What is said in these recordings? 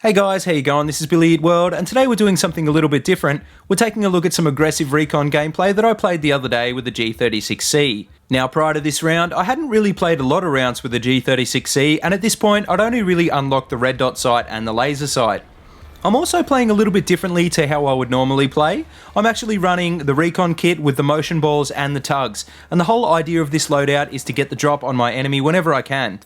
Hey guys, how you going? This is BillyEatWorld, and today we're doing something a little bit different. We're taking a look at some aggressive Recon gameplay that I played the other day with the G36C. Now, prior to this round, I hadn't really played a lot of rounds with the G36C, and at this point, I'd only really unlocked the red dot sight and the laser sight. I'm also playing a little bit differently to how I would normally play. I'm actually running the Recon kit with the motion balls and the tugs, and the whole idea of this loadout is to get the drop on my enemy whenever I can.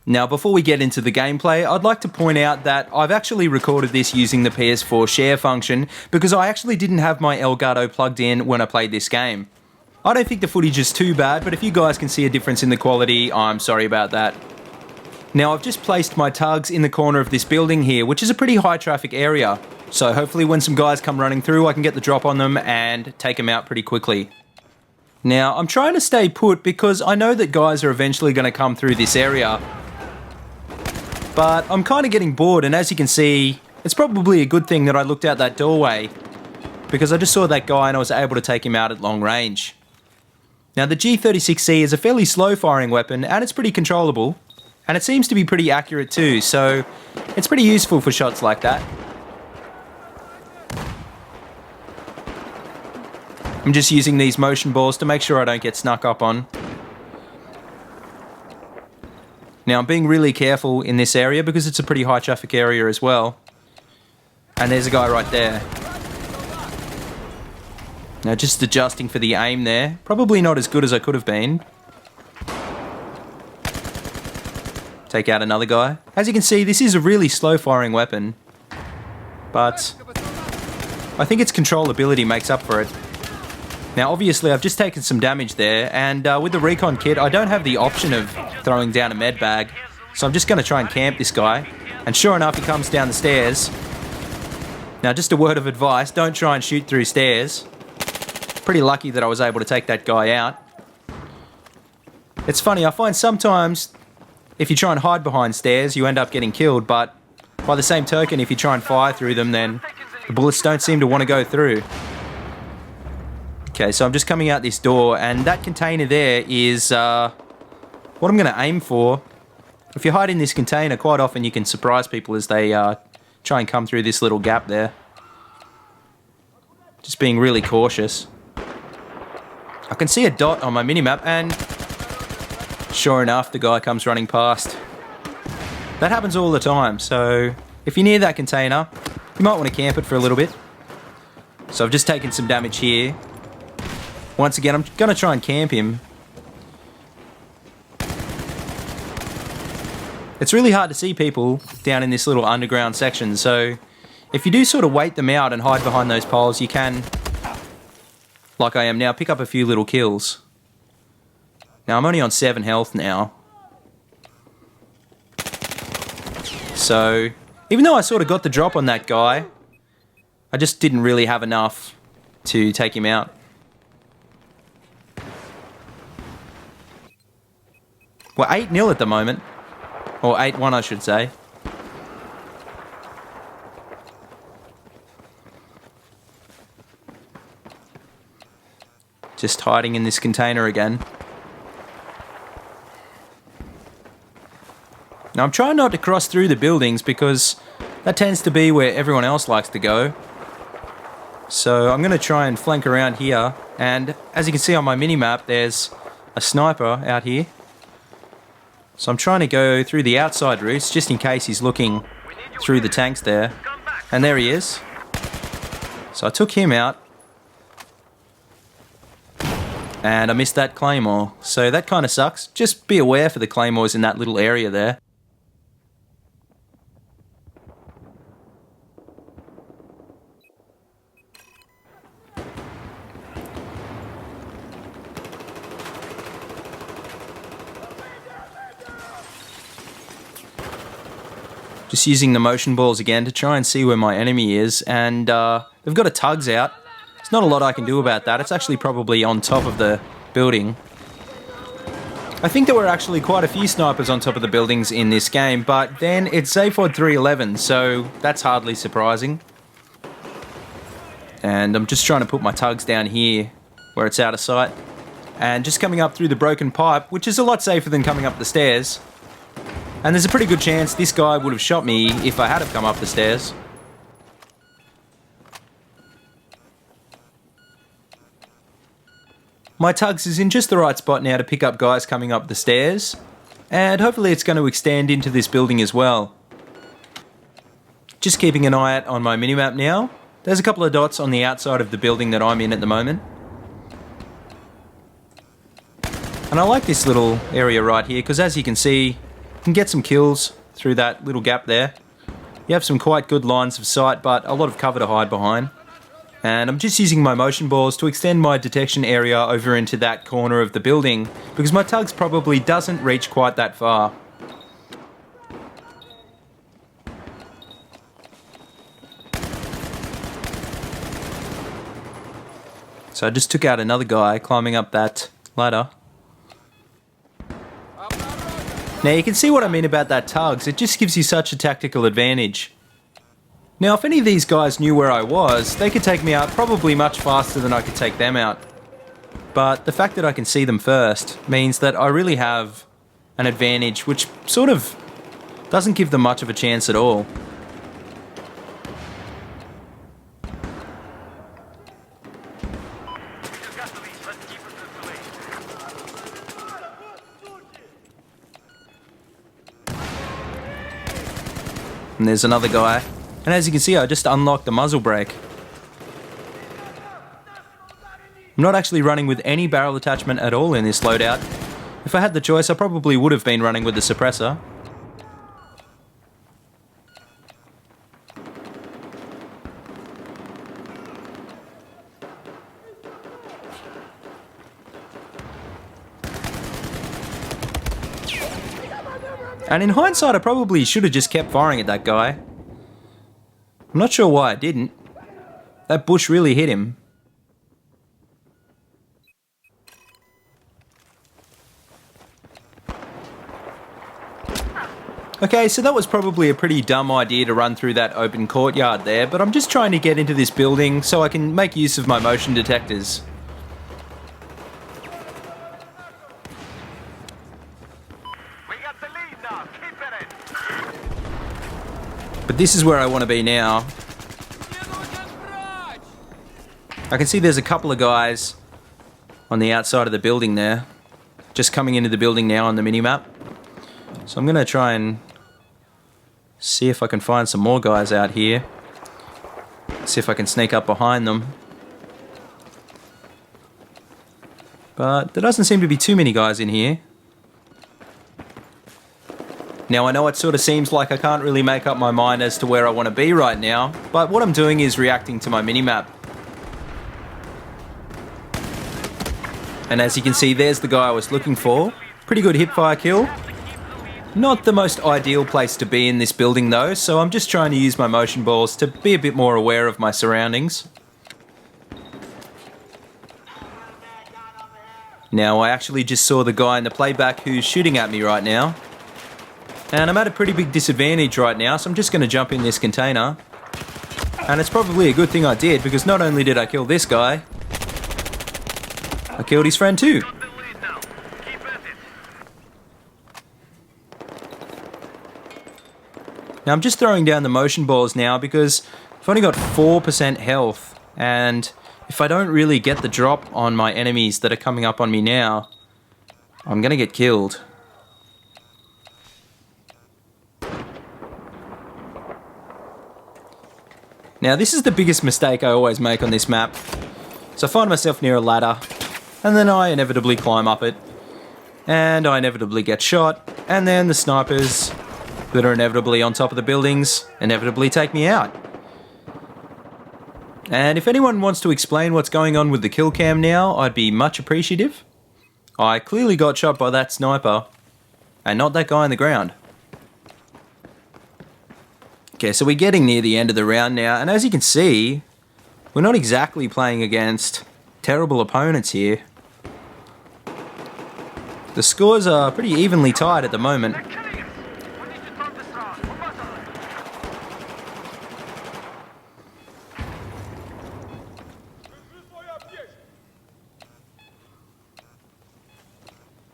Now, before we get into the gameplay, I'd like to point out that I've actually recorded this using the PS4 share function because I actually didn't have my Elgato plugged in when I played this game. I don't think the footage is too bad, but if you guys can see a difference in the quality, I'm sorry about that. Now, I've just placed my tugs in the corner of this building here, which is a pretty high traffic area. So hopefully when some guys come running through, I can get the drop on them and take them out pretty quickly. Now, I'm trying to stay put because I know that guys are eventually going to come through this area. But I'm kind of getting bored, and as you can see, it's probably a good thing that I looked out that doorway because I just saw that guy and I was able to take him out at long range. Now, the G36C is a fairly slow firing weapon and it's pretty controllable, and it seems to be pretty accurate too, so it's pretty useful for shots like that. I'm just using these motion balls to make sure I don't get snuck up on. Now, I'm being really careful in this area because it's a pretty high traffic area as well. And there's a guy right there. Now, just adjusting for the aim there. Probably not as good as I could have been. Take out another guy. As you can see, this is a really slow firing weapon. But I think its controllability makes up for it. Now, obviously, I've just taken some damage there, and with the Recon kit, I don't have the option of throwing down a med bag, so I'm just going to try and camp this guy, and sure enough, he comes down the stairs. Now, just a word of advice, don't try and shoot through stairs. Pretty lucky that I was able to take that guy out. It's funny, I find sometimes, if you try and hide behind stairs, you end up getting killed, but by the same token, if you try and fire through them, then the bullets don't seem to want to go through. Okay, so I'm just coming out this door, and that container there is what I'm going to aim for. If you hide in this container, quite often you can surprise people as they try and come through this little gap there. Just being really cautious. I can see a dot on my minimap, and sure enough, the guy comes running past. That happens all the time, so if you're near that container, you might want to camp it for a little bit. So I've just taken some damage here. Once again, I'm going to try and camp him. It's really hard to see people down in this little underground section, so if you do sort of wait them out and hide behind those poles, you can, like I am now, pick up a few little kills. Now, I'm only on 7 health now. So, even though I sort of got the drop on that guy, I just didn't really have enough to take him out. We're 8-0 at the moment. Or 8-1, I should say. Just hiding in this container again. Now, I'm trying not to cross through the buildings because that tends to be where everyone else likes to go. So I'm going to try and flank around here. And as you can see on my minimap, there's a sniper out here. So I'm trying to go through the outside routes just in case he's looking through the tanks there. And there he is. So I took him out. And I missed that claymore. So that kind of sucks. Just be aware for the claymores in that little area there. Just using the motion balls again to try and see where my enemy is, and they've got a tugs out. There's not a lot I can do about that. It's actually probably on top of the building. I think there were actually quite a few snipers on top of the buildings in this game, but then it's Zavod 311, so that's hardly surprising. And I'm just trying to put my tugs down here where it's out of sight. And just coming up through the broken pipe, which is a lot safer than coming up the stairs. And there's a pretty good chance this guy would have shot me if I had have come up the stairs. My tugs is in just the right spot now to pick up guys coming up the stairs, and hopefully it's going to extend into this building as well. Just keeping an eye out on my minimap now. There's a couple of dots on the outside of the building that I'm in at the moment. And I like this little area right here because, as you can see, you can get some kills through that little gap there. You have some quite good lines of sight, but a lot of cover to hide behind. And I'm just using my motion balls to extend my detection area over into that corner of the building because my tugs probably doesn't reach quite that far. So I just took out another guy climbing up that ladder. Now you can see what I mean about that tugs, it just gives you such a tactical advantage. Now if any of these guys knew where I was, they could take me out probably much faster than I could take them out. But the fact that I can see them first means that I really have an advantage which sort of doesn't give them much of a chance at all. And there's another guy. And as you can see, I just unlocked the muzzle brake. I'm not actually running with any barrel attachment at all in this loadout. If I had the choice, I probably would have been running with the suppressor. And in hindsight, I probably should have just kept firing at that guy. I'm not sure why I didn't. That bush really hit him. Okay, so that was probably a pretty dumb idea to run through that open courtyard there, but I'm just trying to get into this building so I can make use of my motion detectors. But this is where I want to be now. I can see there's a couple of guys on the outside of the building there, just coming into the building now on the minimap. So I'm going to try and see if I can find some more guys out here. See if I can sneak up behind them. But there doesn't seem to be too many guys in here. Now I know it sort of seems like I can't really make up my mind as to where I want to be right now, but what I'm doing is reacting to my minimap. And as you can see, there's the guy I was looking for. Pretty good hipfire kill. Not the most ideal place to be in this building though, so I'm just trying to use my motion balls to be a bit more aware of my surroundings. Now I actually just saw the guy in the playback who's shooting at me right now. And I'm at a pretty big disadvantage right now, so I'm just going to jump in this container. And it's probably a good thing I did, because not only did I kill this guy, I killed his friend too. Now I'm just throwing down the motion balls now because I've only got 4% health, and if I don't really get the drop on my enemies that are coming up on me now, I'm going to get killed. Now this is the biggest mistake I always make on this map. So I find myself near a ladder, and then I inevitably climb up it, and I inevitably get shot, and then the snipers that are inevitably on top of the buildings inevitably take me out. And if anyone wants to explain what's going on with the kill cam now, I'd be much appreciative. I clearly got shot by that sniper, and not that guy on the ground. Okay, so we're getting near the end of the round now, and as you can see, we're not exactly playing against terrible opponents here. The scores are pretty evenly tied at the moment.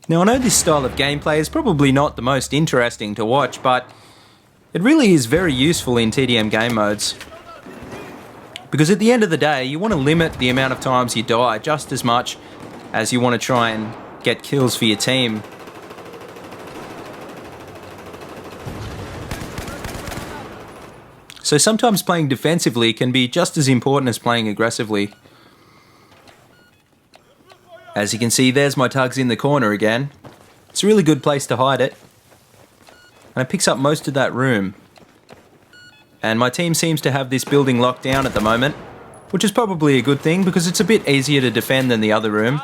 Now I know this style of gameplay is probably not the most interesting to watch, but it really is very useful in TDM game modes. Because at the end of the day, you want to limit the amount of times you die just as much as you want to try and get kills for your team. So sometimes playing defensively can be just as important as playing aggressively. As you can see, there's my tugs in the corner again. It's a really good place to hide it. And it picks up most of that room. And my team seems to have this building locked down at the moment, which is probably a good thing because it's a bit easier to defend than the other room.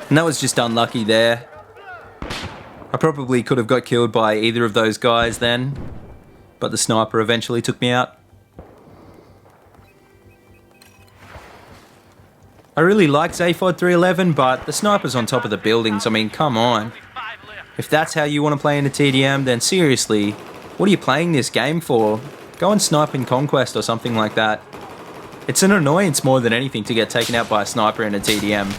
And that was just unlucky there. I probably could have got killed by either of those guys then, but the sniper eventually took me out. I really like Zavod 311, but the sniper's on top of the buildings. I mean, come on. If that's how you want to play in a TDM, then seriously, what are you playing this game for? Go and snipe in Conquest or something like that. It's an annoyance more than anything to get taken out by a sniper in a TDM.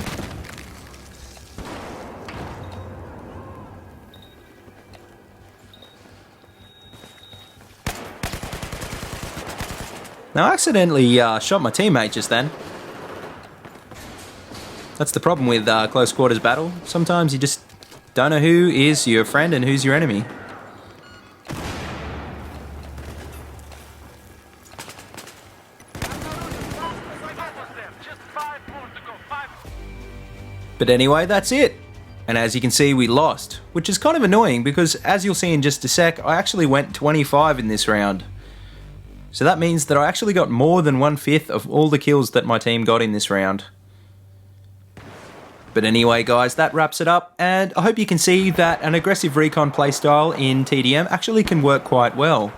Now I accidentally shot my teammate just then. That's the problem with close quarters battle. Sometimes you just don't know who is your friend and who's your enemy. But anyway, that's it. And as you can see, we lost, which is kind of annoying because as you'll see in just a sec, I actually went 25 in this round. So that means that I actually got more than 1/5 of all the kills that my team got in this round. But anyway guys, that wraps it up, and I hope you can see that an aggressive recon playstyle in TDM actually can work quite well.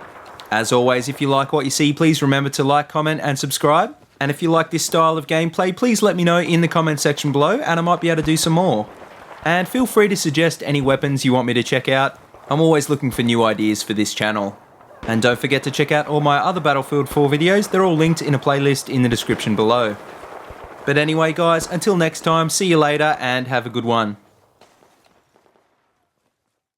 As always, if you like what you see, please remember to like, comment and subscribe. And if you like this style of gameplay, please let me know in the comment section below and I might be able to do some more. And feel free to suggest any weapons you want me to check out. I'm always looking for new ideas for this channel. And don't forget to check out all my other Battlefield 4 videos, they're all linked in a playlist in the description below. But anyway guys, until next time, see you later and have a good one.